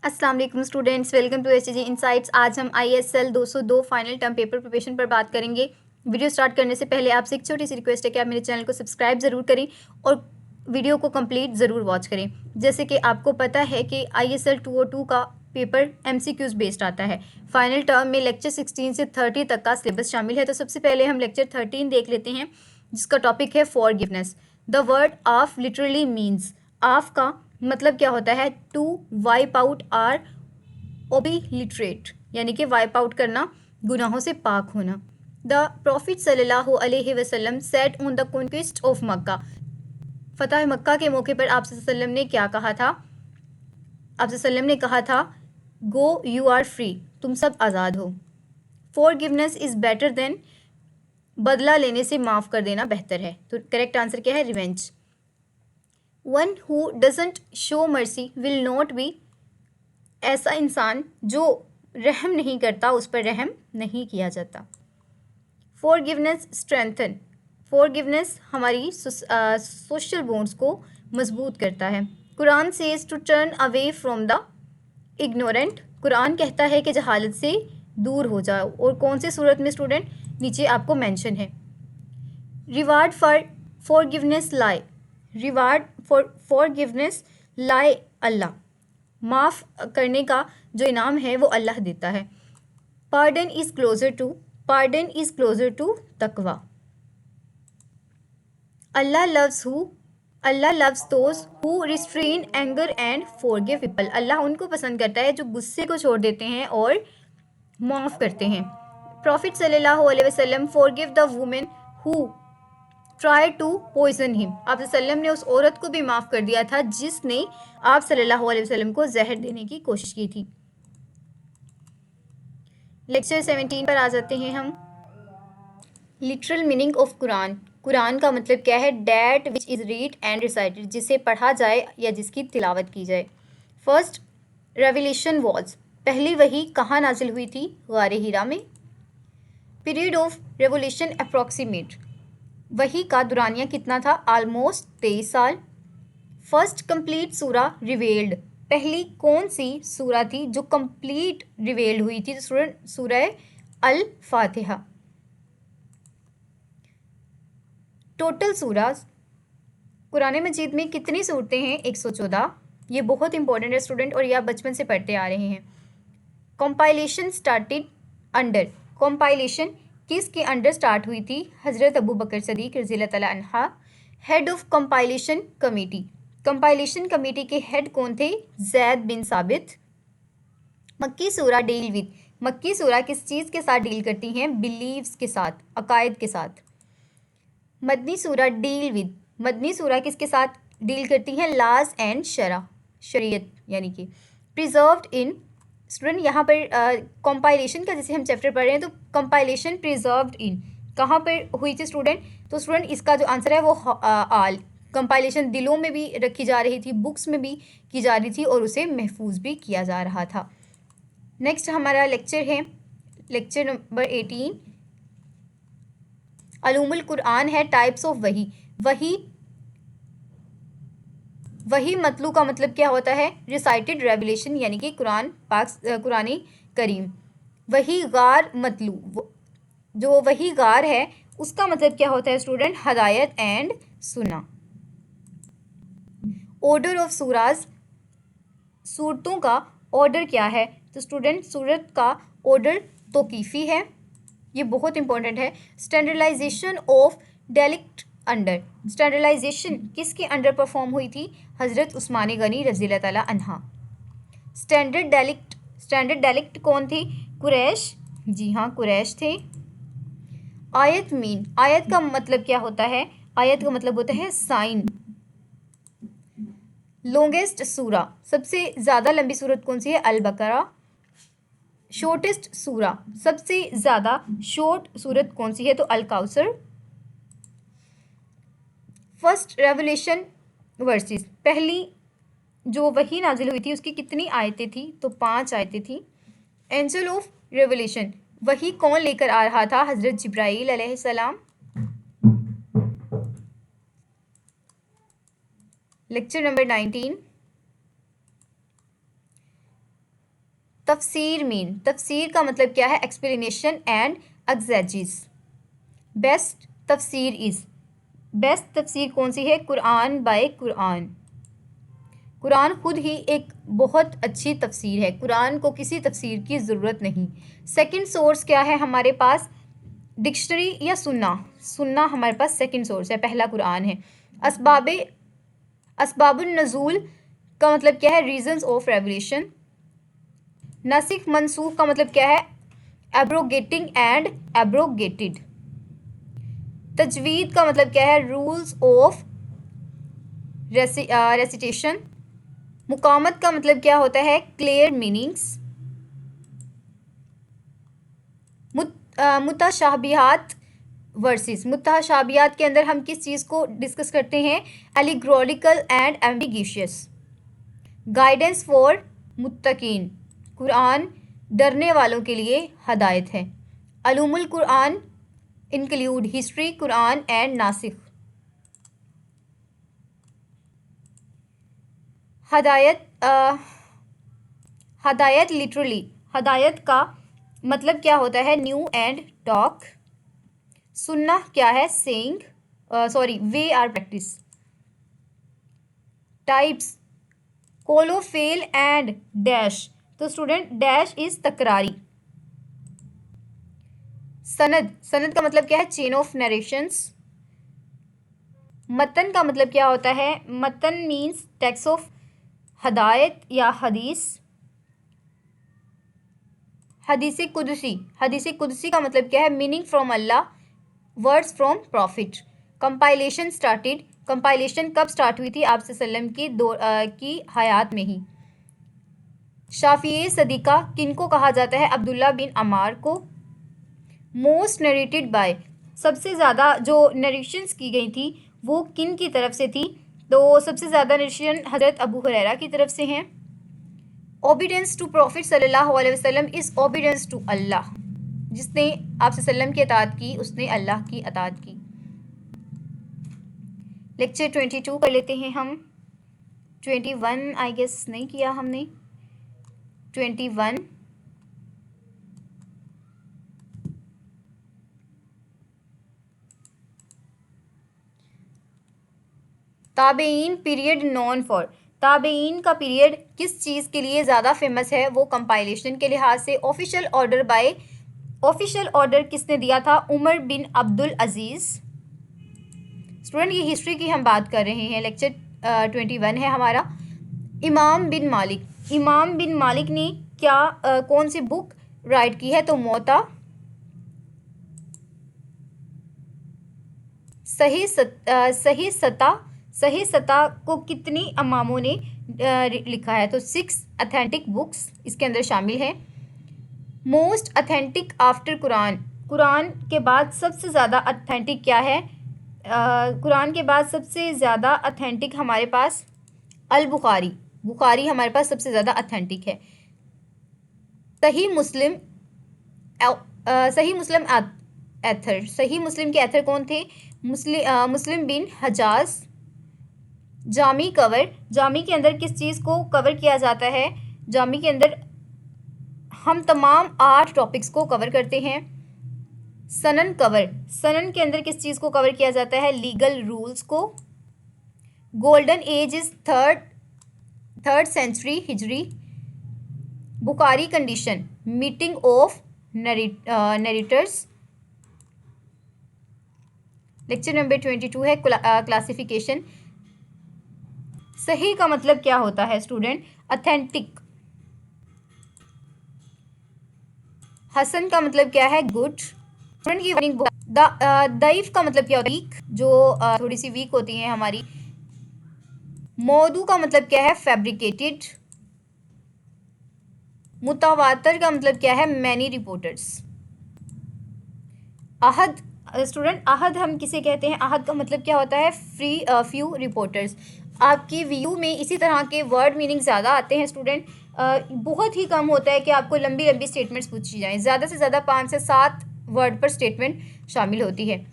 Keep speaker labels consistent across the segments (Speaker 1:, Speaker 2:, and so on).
Speaker 1: अस्सलाम वालेकुम students, welcome to HG insights. आज हम ISL 202 final term paper preparation पर बात करेंगे। वीडियो स्टार्ट करने से पहले आपसे एक छोटी सी रिक्वेस्ट है कि आप मेरे चैनल को सब्सक्राइब ज़रूर करें और वीडियो को कंप्लीट ज़रूर वॉच करें। जैसे कि आपको पता है कि ISL 202 का पेपर MCQs बेस्ड आता है। फाइनल टर्म में लेक्चर 16 से 30 तक का सिलेबस शामिल है। तो सबसे पहले हम लेक्चर 13 देख लेते हैं, जिसका टॉपिक है forgiveness. The word of literally means, of का मतलब क्या होता है? टू वाइप आउट आर ओबिलिटरेट, यानी कि वाइप आउट करना, गुनाहों से पाक होना। द प्रॉफिट सल्लल्लाहु अलैहि वसल्लम said on the conquest of Mecca, फतह मक्का के मौके पर आप सल्लम ने क्या कहा था? आप सल्लम ने कहा था, गो यू आर फ्री, तुम सब आज़ाद हो। फॉरगिवनेस इज़ बेटर देन, बदला लेने से माफ़ कर देना बेहतर है। तो करेक्ट आंसर क्या है? Revenge. One who doesn't show mercy will not be, ऐसा इंसान जो रहम नहीं करता उस पर रहम नहीं किया जाता। फॉरगिवनेस स्ट्रेंथन, फॉरगिवनेस हमारी सोशल बॉन्ड्स को मजबूत करता है। Quran says to turn away from the ignorant, Quran कहता है कि जहालत से दूर हो जाओ। और कौन सी सूरत में स्टूडेंट? नीचे आपको मेंशन है। रिवार्ड फॉर फॉरगिवनेस लाई, रिवार्ड फॉर फॉरगिवनेस लाई अल्लाह, माफ़ करने का जो इनाम है वो अल्लाह देता है। Pardon is closer to, pardon is closer to तकवा। अल्लाह लव्स हु, अल्लाह loves those who restrain anger and forgive people, अल्लाह उनको पसंद करता है जो गुस्से को छोड़ देते हैं और माफ़ करते हैं। प्रॉफिट सल्लल्लाहु अलैहि वसल्लम forgive the women who try to poison him, आप सल्लम ने उस औरत को भी माफ़ कर दिया था जिसने आप सल्लल्लाहु अलैहि वसल्लम को जहर देने की कोशिश की थी। लेक्चर 17 पर आ जाते हैं हम। Literal meaning of Quran, Quran का मतलब क्या है? That which is read and recited, जिसे पढ़ा जाए या जिसकी तिलावत की जाए। फर्स्ट रेवलेशन वॉज, पहली वही कहाँ नाजिल हुई थी? गारे हीरा में। पीरियड ऑफ रेवोल्यूशन अप्रॉक्सीमेट, वही का दुरानिया कितना था? ऑलमोस्ट 23 साल। फर्स्ट कंप्लीट सूरा रिवेल्ड, पहली कौन सी सूरा थी जो कंप्लीट रिवेल्ड हुई थी? तो सूरह अल फातिहा। टोटल सूराज, कुरान मजीद में कितनी सूरतें हैं? 114। ये बहुत इंपॉर्टेंट है स्टूडेंट और ये आप बचपन से पढ़ते आ रहे हैं। कंपाइलेशन स्टार्टेड अंडर, कंपाइलेशन किसके अंडर स्टार्ट हुई थी? हज़रत अबू बकर सदीक रज़ियल्लाहु तआला अन्हा। Head of compilation committee, compilation committee के हेड कौन थे? जैद बिन साबित। मक्की सूरा डील विद, मक्की सूरा किस चीज़ के साथ डील करती हैं? बिलीव्स के साथ, अकायद के साथ। मदनी सूरा डील विद, मदनी सूरा किसके साथ डील करती हैं? लाज एंड शरा, शरीयत यानी कि। प्रिजर्व्ड इन, स्टूडेंट यहाँ पर कंपाइलेशन का जैसे हम चैप्टर पढ़ रहे हैं तो कंपाइलेशन प्रिजर्व्ड इन कहाँ पर हुई थी स्टूडेंट? तो स्टूडेंट इसका जो आंसर है वो आल, कंपाइलेशन दिलों में भी रखी जा रही थी, बुक्स में भी की जा रही थी और उसे महफूज भी किया जा रहा था। नेक्स्ट हमारा लेक्चर है लेक्चर नंबर 18, अलूमुल कुरान है टाइप्स ऑफ वही। वही, वही मतलू का मतलब क्या होता है? रिसाइटेड रेवलेशन, यानी कि कुरान पाक, कुरानी करीम। वही गार मतलू, जो वही गार है उसका मतलब क्या होता है स्टूडेंट? हदायत एंड सुना। ऑर्डर ऑफ सूराज, सूरतों का ऑर्डर क्या है? तो स्टूडेंट सूरत का ऑर्डर तौकीफ़ी है, ये बहुत इंपॉर्टेंट है। स्टैंडर्डाइजेशन ऑफ डेलिक्ट अंडर, स्टैंडर्डाइजेशन किसके अंडर परफॉर्म हुई थी? हज़रत उस्मान गनी रज़ियल्लाहु तआला अन्हा। स्टैंडर्ड डेलिक्ट कौन थी? कुरैश, जी हाँ कुरैश थे। आयत मीन, आयत का मतलब क्या होता है? आयत का मतलब होता है साइन। लॉन्गेस्ट सूरा, सबसे ज़्यादा लंबी सूरत कौन सी है? अल बकरा। शॉर्टेस्ट सूरा, सबसे ज़्यादा शॉर्ट सूरत कौन सी है? तो अल काउसर। फर्स्ट रेवलेशन वर्सेस, पहली जो वही नाजिल हुई थी उसकी कितनी आयतें थी? तो 5 आयतें थी। एंजल ऑफ रेवलेशन, वही कौन लेकर आ रहा था? हज़रत जिब्राईल अलैहिस्सलाम। लेक्चर नंबर 19, तफसीर मीन, तफसीर का मतलब क्या है? Explanation and exegesis. बेस्ट तफसीर इज़, बेस्ट तफसीर कौन सी है? कुरान बाय कुरान। कुरान खुद ही एक बहुत अच्छी तफसीर है, कुरान को किसी तफसीर की ज़रूरत नहीं। सेकंड सोर्स क्या है हमारे पास? डिक्शनरी या सुन्ना? सुन्ना हमारे पास सेकंड सोर्स है, पहला कुरान है। असबाबुन नज़ूल का मतलब क्या है? Reasons of revelation. नासिख मनसूख का मतलब क्या है? एब्रोगेटिंग एंड एब्रोगेटेड। तजवीद का मतलब क्या है? Rules of recitation. मुकामत का मतलब क्या होता है? Clear meanings. मुताशाबिहात वर्सेस, मुताशाबिहात के अंदर हम किस चीज़ को डिस्कस करते हैं? Allegorical and ambiguous. Guidance for मुत्तकीन, कुरान डरने वालों के लिए हदायत है। अलूमुल कुरान इंक्लूड हिस्ट्री, कुरान एंड नासिख। हदायत लिटरली, हदायत का मतलब क्या होता है? New and talk. सुन्ना क्या है? Saying, sorry way are practice. Types कोलो फेल एंड डैश, तो स्टूडेंट डैश इज तकरारी। सनद, सनद का मतलब क्या है? Chain of narrations. मतन का मतलब क्या होता है? मतन मीन्स टेक्स्ट ऑफ हदायत या हदीस। हदीस कुदसी, हदीस कुदसी का मतलब क्या है? Meaning from Allah, words from profit. Compilation started, compilation कब स्टार्ट हुई थी? आप सल्लम की हयात में ही। शाफिए सदीका किनको कहा जाता है? अब्दुल्ला बिन अमार को। मोस्ट नरेटेड बाय, सबसे ज़्यादा जो नरेशंस की गई थी वो किन की तरफ से थी? तो सबसे ज़्यादा नरेशन हज़रत अबू हुरैरा की तरफ से हैं। ओबीडियंस टू प्रॉफिट सल्लल्लाहु अलैहि वसल्लम इज़ ओबीडियंस टू अल्लाह, जिसने आप सल्लम की अताअत की उसने अल्लाह की अताअत की। लेक्चर 22 कर लेते हैं हम। 21 आई गेस नहीं किया हमने। 21 ताबेइन पीरियड नॉन फॉर, ताबेइन का पीरियड किस चीज़ के लिए ज़्यादा फेमस है? वो कंपाइलेशन के लिहाज से। Official order by, official order किसने दिया था? उमर बिन अब्दुल अजीज़। स्टूडेंट ये हिस्ट्री की हम बात कर रहे हैं, लेक्चर 21 है हमारा। इमाम बिन मालिक, इमाम बिन मालिक ने क्या कौन सी बुक राइट की है? तो मोता। सही सता को कितनी इमामों ने लिखा है? तो 6 अथेंटिक बुक्स इसके अंदर शामिल है। Most authentic after Quran, Quran के बाद सबसे ज़्यादा अथेंटिक क्या है? कुरान के बाद सबसे ज़्यादा अथेंटिक हमारे पास अल बुखारी, बुखारी हमारे पास सबसे ज़्यादा अथेंटिक है। सही मुस्लिम, सही मुस्लिम एथर, सही मुस्लिम के एथर कौन थे? मुस्लिम बिन हजाज। जामी कवर, जामी के अंदर किस चीज़ को कवर किया जाता है? जामी के अंदर हम तमाम 8 टॉपिक्स को कवर करते हैं। सनन कवर, सनन के अंदर किस चीज़ को कवर किया जाता है? लीगल रूल्स को। Golden age is third century हिजरी। Bukhari condition, meeting of narrators. Lecture number 22 है क्लासिफिकेशन। सही का मतलब क्या होता है स्टूडेंट? अथेंटिक। हसन का मतलब क्या है? गुड। स्टूडेंट की मीनिंग दईफ का मतलब क्या होता है? वीक, जो थोड़ी सी वीक होती है हमारी। मौदू का मतलब क्या है? फैब्रिकेटेड। मुतावातर का मतलब क्या है? Many reporters. अहद, स्टूडेंट अहद हम किसे कहते हैं? अहद का मतलब क्या होता है? Few reporters. आपकी व्यू में इसी तरह के वर्ड मीनिंग ज़्यादा आते हैं स्टूडेंट। बहुत ही कम होता है कि आपको लंबी लंबी स्टेटमेंट्स पूछी जाएँ, ज़्यादा से ज़्यादा 5 से 7 वर्ड पर स्टेटमेंट शामिल होती है।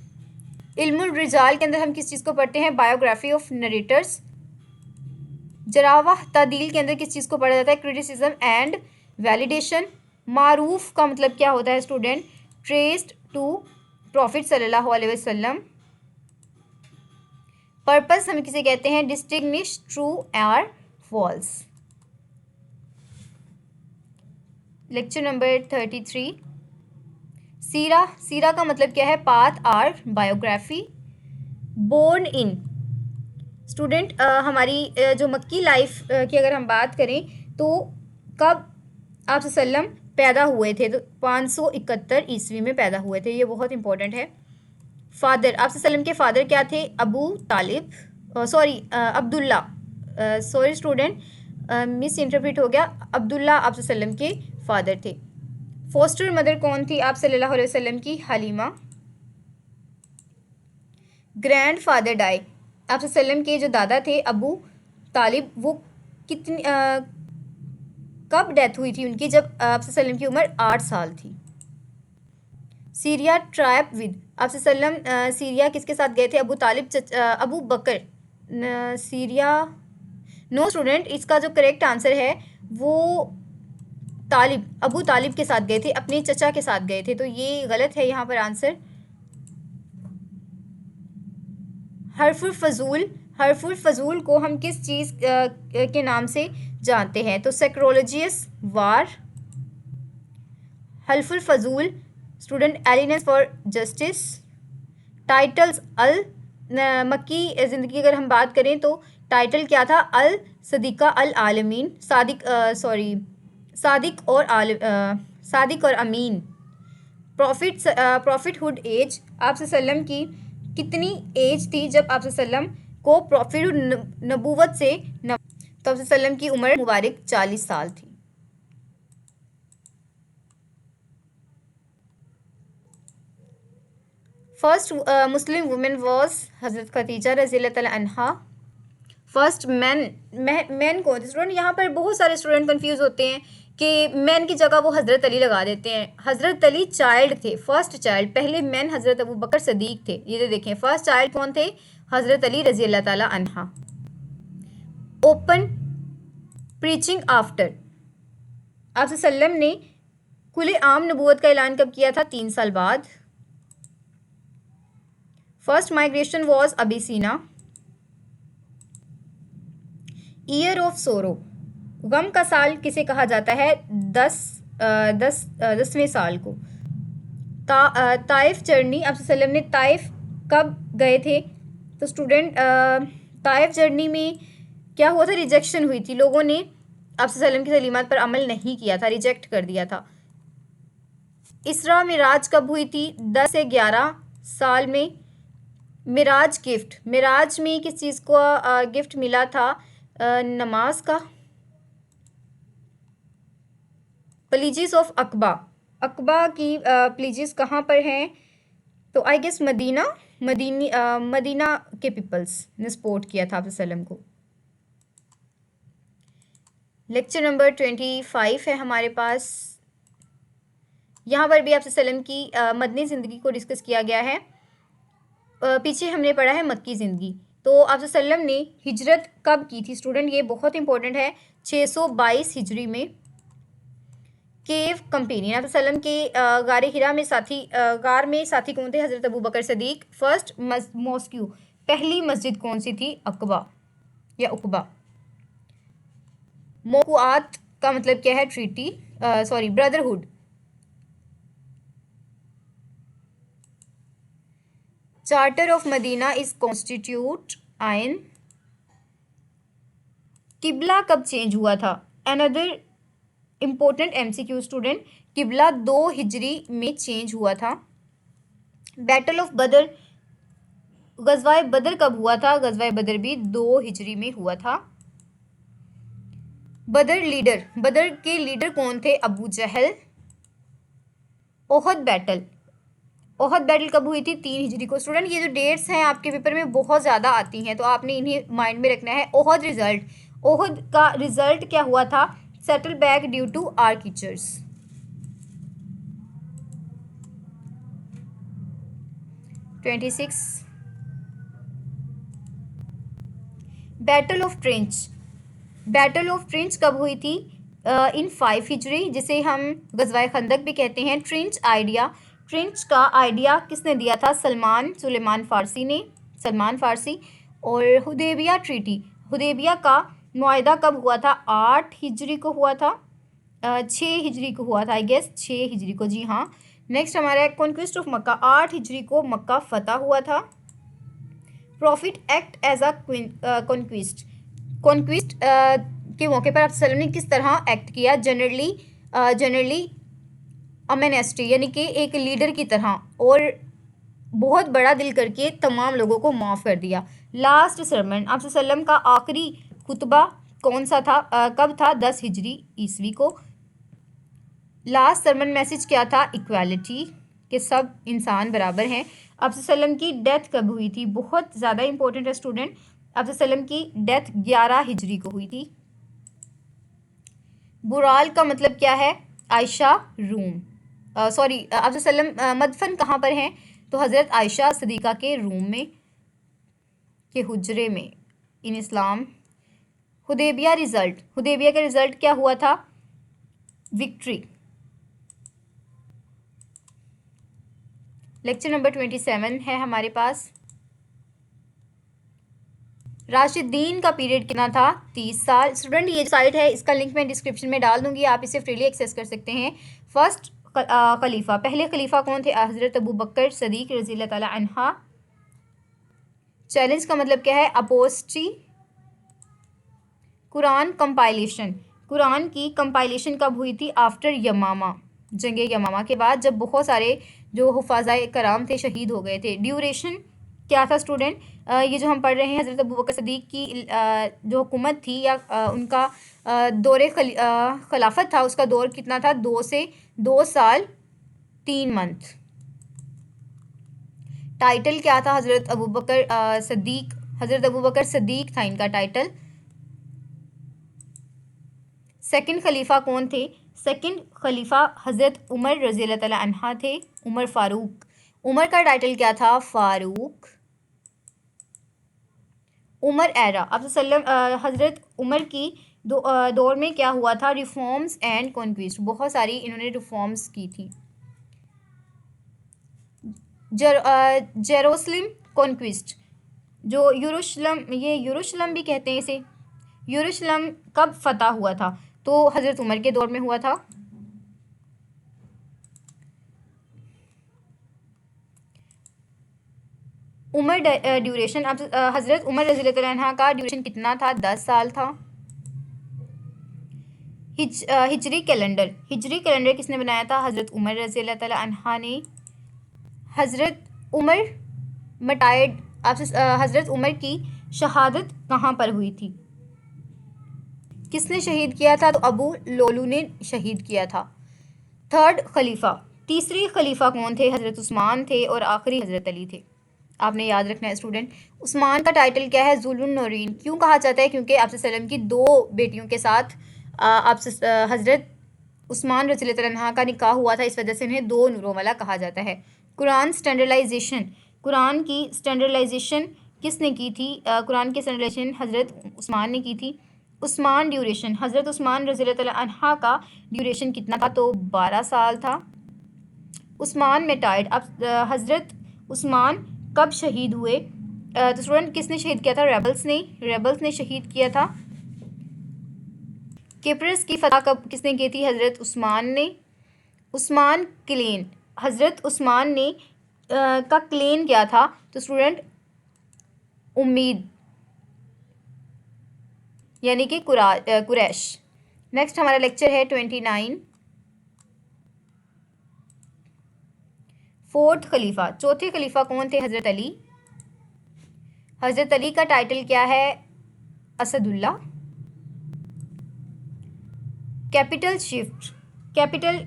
Speaker 1: इल्मुल रिजाल के अंदर हम किस चीज़ को पढ़ते हैं? Biography of narrators. जरावाह तादील के अंदर किस चीज़ को पढ़ा जाता है? Criticism and validation. मारूफ का मतलब क्या होता है स्टूडेंट? ट्रेस्ड टू प्रॉफिट सल्लल्लाहु अलैहि वसल्लम। पर्पस हम किसे कहते हैं? डिस्टिंग्विश ट्रू और फॉल्स। Lecture number 33। सीरा। सीरा का मतलब क्या है? पाथ और बायोग्राफी। बोर्न इन स्टूडेंट, हमारी जो मक्की लाइफ की अगर हम बात करें तो कब आप सल्लम पैदा हुए थे? तो 571 ईस्वी में पैदा हुए थे। ये बहुत इंपॉर्टेंट है। फादर, आप सल्लम के फादर क्या थे? Abu Talib, sorry Abdullah, sorry student, miss interpret हो गया। अब्दुल्ला आप सल्लम के फादर थे। फोस्टर मदर कौन थी आप सल्लल्लाहु अलैहि वसल्लम की? हलीमा। ग्रैंड फादर डाई, आप सल्लम के जो दादा थे अबू तालिब, वो कितनी कब डेथ हुई थी उनकी? जब आप सल्लम की उम्र 8 साल थी। सीरिया ट्राइब विद, आप सल्लम सीरिया किसके साथ गए थे? अबू तालिब, अबू बकर। सीरिया, नो स्टूडेंट, इसका जो करेक्ट आंसर है वो तालिब, अबू तालिब के साथ गए थे, अपने चचा के साथ गए थे, तो ये गलत है यहाँ पर आंसर। हर्फुल फजूल, हर्फुल फजूल को हम किस चीज़ के नाम से जानते हैं? तो सेक्रोलॉजियस वार। हल्फुल फजूल स्टूडेंट एलिनेस फॉर जस्टिस। टाइटल्स अल मक्की ज़िंदगी अगर हम बात करें तो टाइटल क्या था? अल सदीक़ा अल आलमीन, सादिक, सॉरी सादिक और सादिक और अमीन। प्रॉफिटहुड एज, आप सल्लम की कितनी एज थी जब आप सल्लम को प्रॉफिट नबूवत से तो आप सल्लम की उम्र मुबारक 40 साल थी। फर्स्ट मुस्लिम वुमेन वॉज हज़रत खदीजा रज़ियल्लाहु तआला अन्हा। फर्स्ट मैन कौन थे स्टूडेंट? यहाँ पर बहुत सारे स्टूडेंट कंफ्यूज होते हैं कि मैन की जगह वो हज़रत अली लगा देते हैं। हज़रत अली चाइल्ड थे, फर्स्ट चाइल्ड। पहले मैन हज़रत अबू बकर सदीक थे। ये देखें, फर्स्ट चाइल्ड कौन थे? हज़रत अली रज़ियल्लाहु तआला अन्हा। ओपन प्रीचिंग आफ्टर, आप सल्लम ने खुले आम नबूवत का ऐलान कब किया था? 3 साल बाद। First migration was Abyssinia. Year of sorrow, गम का साल किसे कहा जाता है? 10वें साल को। ताइफ जर्नी, आप सल्लम ने ताइफ कब गए थे? तो स्टूडेंट ताइफ जर्नी में क्या हुआ था? रिजेक्शन हुई थी, लोगों ने आप सल्लम की तलीमात पर अमल नहीं किया था, रिजेक्ट कर दिया था। इसरा मिराज कब हुई थी? 10 से 11 साल में। मिराज गिफ्ट, मिराज में किस चीज़ को गिफ्ट मिला था? नमाज का। प्लीजिस ऑफ अकबा, अकबा की प्लीजिस कहाँ पर हैं? तो आई गेस मदीना, मदीना के पीपल्स ने सपोर्ट किया था आप सल्लम को। लेक्चर नंबर 25 है हमारे पास। यहाँ पर भी आप सल्लम की मदनी ज़िंदगी को डिस्कस किया गया है। पीछे हमने पढ़ा है मक्की ज़िंदगी। तो आप सल्लम ने हिजरत कब की थी स्टूडेंट? ये बहुत इंपॉर्टेंट है। 622 हिजरी में। केव कंपेनियन, आप सल्लम के गार हिरा में गार में साथी कौन थे? हज़रत अबू बकर सदीक। फर्स्ट मॉस्क्यू, पहली मस्जिद कौन सी थी? अकबा या उकबा। मौकुआत का मतलब क्या है? Treaty, sorry brotherhood. Charter of Medina is constitute आइन। किबला कब चेंज हुआ था? अनदर इम्पोर्टेंट MCQ स्टूडेंट, किबला 2 हिजरी में चेंज हुआ था। बैटल ऑफ बदर, गजवाए बदर कब हुआ था? गजवाए बदर भी 2 हिजरी में हुआ था। बदर लीडर, बदर के लीडर कौन थे? अबू जहल। ओहद बैटल, ओहद बैटल कब हुई थी? 3 हिजरी को। स्टूडेंट ये जो डेट्स हैं आपके पेपर में बहुत ज़्यादा आती हैं, तो आपने इन्हें माइंड में रखना है। ओहद रिजल्ट, ओहद का रिजल्ट क्या हुआ था? Settle back due to archers. Battle of trench, battle of trench कब हुई थी? इन 5 हिजरी, जिसे हम गज़वाए खंदक भी कहते हैं। ट्रेंच आइडिया, ट्रेंच का आइडिया किसने दिया था? सुलेमान फ़ारसी ने, सलमान फ़ारसी। और हुदैबिया ट्रीटी, हुदैबिया का मुआहदा कब हुआ था? 8 हिजरी को हुआ था, 6 हिजरी को हुआ था, आई गेस 6 हिजरी को, जी हाँ। नेक्स्ट हमारा कॉन्क्विस्ट ऑफ मक्का, 8 हिजरी को मक्का फतह हुआ था। Profit act as a conquest, conquest के मौके पर आप सल्लम ने किस तरह एक्ट किया? जनरली अमेनेस्टी, यानी कि एक लीडर की तरह, और बहुत बड़ा दिल करके तमाम लोगों को माफ़ कर दिया। लास्ट सरमन, आप सल्लम का आखिरी खुतबा कौन सा था? कब था? 10 हिजरी ईस्वी को। लास्ट सरमन मैसेज क्या था? इक्वालिटी, कि सब इंसान बराबर हैं। आप सल्लम की डेथ कब हुई थी? बहुत ज़्यादा इंपॉर्टेंट है स्टूडेंट। आप सल्लम की डेथ 11 हिजरी को हुई थी। बुराल का मतलब क्या है? आयशा रूम, सॉरी, आप सल्लम मदफन कहाँ पर हैं? तो हज़रत आयशा सदीक़ा के रूम में, के हुजरे में, इन इस्लाम। हुदैबिया रिज़ल्ट, हुदैबिया का रिज़ल्ट क्या हुआ था? विक्ट्री। लेक्चर नंबर 27 है हमारे पास। राशिदीन का पीरियड कितना था? 30 साल। स्टूडेंट ये साइट है, इसका लिंक मैं डिस्क्रिप्शन में डाल दूंगी, आप इसे फ्रीली एक्सेस कर सकते हैं। फर्स्ट खलीफा, पहले खलीफा कौन थे? हज़रत अबू बकर सदीक रज़ी अल्लाह ताला अन्हा। चैलेंज का मतलब क्या है? अपोस्टी। कुरान कंपाइलेशन, कुरान की कंपाइलेशन कब हुई थी? आफ्टर यमामा, जंग यमामा के बाद, जब बहुत सारे जो हुफ़ाज़ाए कराम थे शहीद हो गए थे। ड्यूरेशन क्या था स्टूडेंट? ये जो हम पढ़ रहे हैं, हज़रत अबू बकर सदीक की जो हुकूमत थी, या उनका दौरे खिलाफत था, उसका दौर कितना था? 2 साल 3 मंथ। टाइटल क्या था हज़रत अबू बकर सदीक? हज़रत अबू बकर सदीक था इनका टाइटल। सेकंड खलीफा कौन थे? सेकंड खलीफा हज़रत उमर रज़ी अल्लाह ताला अन्हा थे, उमर फ़ारूक। उमर का टाइटल क्या था? फ़ारूक। उमर एरा, आप हज़रत उमर की दौर में क्या हुआ था? रिफॉर्म्स एंड कॉन्क्विस्ट, बहुत सारी इन्होंने रिफॉर्म्स की थी। जेरूसलम कॉन्क्विस्ट, जो यरूशलम, ये यरूशलम भी कहते हैं इसे, यरूशलम कब फतह हुआ था? तो हज़रत उमर के दौर में हुआ था। उमर ड्यूरेशन, अब हज़रत उमर रज़ी अल्लाह अन्हा का ड्यूरेशन कितना था? 10 साल था। हिजरी कैलेंडर, हिजरी कैलेंडर किसने बनाया था? हज़रत उमर रज़ी अल्लाह अन्हा ने। हज़रत उमर मटायड, हज़रत उमर की शहादत कहाँ पर हुई थी? किसने शहीद किया था? तो अबू लोलू ने शहीद किया था। थर्ड खलीफा, तीसरी खलीफा कौन थे? हज़रत उस्मान थे, और आखिरी हज़रत अली थे। आपने याद रखना है स्टूडेंट। उस्मान का टाइटल क्या है? ज़ुल्लुन नूरैन। क्यों कहा जाता है? क्योंकि आप सल्लम की 2 बेटियों के साथ हज़रत उस्मान रज़ी अल्लाह अन्हा का निकाह हुआ था, इस वजह से उन्हें 2 नूरों वाला कहा जाता है। कुरान स्टैंडर्डाइजेशन, कुरान की स्टैंडर्डाइजेशन किसने की थी? कुरान की स्टैंडर्डाइजेशन हज़रत उस्मान ने की थी। उस्मान ड्यूरेशन, हज़रत उस्मान रज़ी अल्लाह अन्हा का ड्यूरेशन कितना था? तो 12 साल था। उस्मान मेटाइड, अब हज़रत उस्मान कब शहीद हुए? तो स्टूडेंट किसने शहीद किया था? रेबल्स ने शहीद किया था। किप्रस की फतह कब किसने की थी? हज़रत उस्मान ने। उस्मान क्लेन, हज़रत उस्मान ने का क्लेन क्या था? तो स्टूडेंट उम्मीद, यानी कि कुरैश। नेक्स्ट हमारा लेक्चर है 29। फोर्थ खलीफा, चौथे खलीफा कौन थे? हज़रत अली। हज़रत अली का टाइटल क्या है? असदुल्ला। कैपिटल शिफ्ट, कैपिटल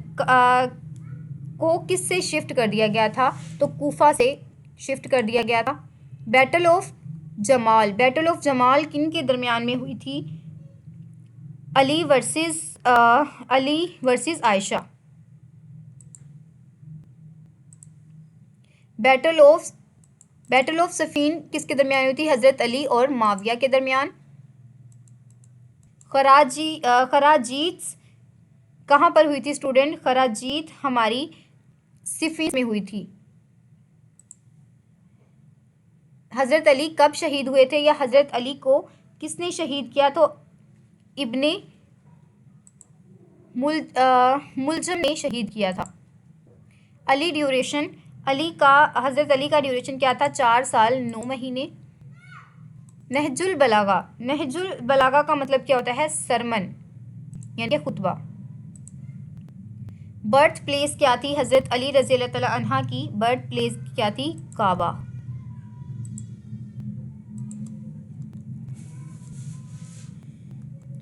Speaker 1: को किससे शिफ्ट कर दिया गया था? तो कूफा से शिफ्ट कर दिया गया था। Battle of Jamal, battle of Jamal किन के दरमियान में हुई थी? Ali versus Ayesha. Battle of Safeen किसके दरमियान हुई थी? हज़रत अली और माविया के दरमियान। खराजीत कहाँ पर हुई थी स्टूडेंट? खराजीत हमारी सिफिन में हुई थी। हज़रत अली कब शहीद हुए थे, या हज़रत अली को किसने शहीद किया? तो इब्ने मुलजम ने शहीद किया था। अली ड्यूरेशन, हज़रत अली का ड्यूरेशन क्या था? 4 साल 9 महीने। नहजुल बलागा का मतलब क्या होता है? सरमन यानी खुतबा। बर्थ प्लेस क्या थी हज़रत अली रज़ी अल्लाह तआला अन्हा की? बर्थ प्लेस क्या थी? काबा।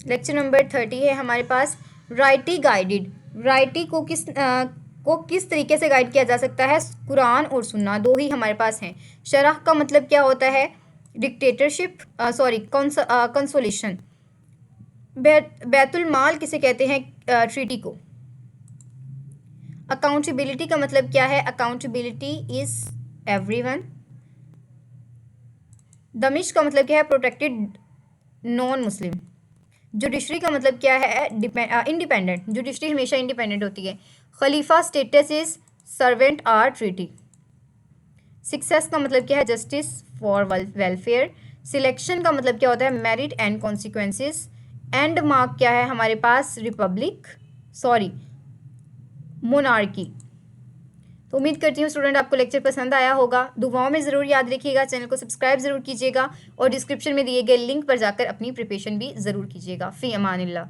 Speaker 1: लेक्चर नंबर 30 है हमारे पास, राइटी गाइडेड। राइटी को किस तरीके से गाइड किया जा सकता है? कुरान और सुन्ना, दो ही हमारे पास हैं। शरह का मतलब क्या होता है? Dictatorship, consolation. बैतुल माल किसे कहते हैं? ट्रीटी को। अकाउंटेबिलिटी का मतलब क्या है? Accountability is everyone. दमिश का मतलब क्या है? Protected non Muslim. जुडिशरी का मतलब क्या है? इंडिपेंडेंट। जुडिशरी हमेशा इंडिपेंडेंट होती है। खलीफा status is servant or treaty. Success का मतलब क्या है? Justice for welfare. सिलेक्शन का मतलब क्या होता है? Merit and consequences. And mark क्या है हमारे पास? मोनार्की। तो उम्मीद करती हूँ स्टूडेंट आपको लेक्चर पसंद आया होगा। दुआओं में ज़रूर याद रखिएगा, चैनल को सब्सक्राइब ज़रूर कीजिएगा और डिस्क्रिप्शन में दिए गए लिंक पर जाकर अपनी प्रिपरेशन भी ज़रूर कीजिएगा। फ़ी अमानिल्लाह।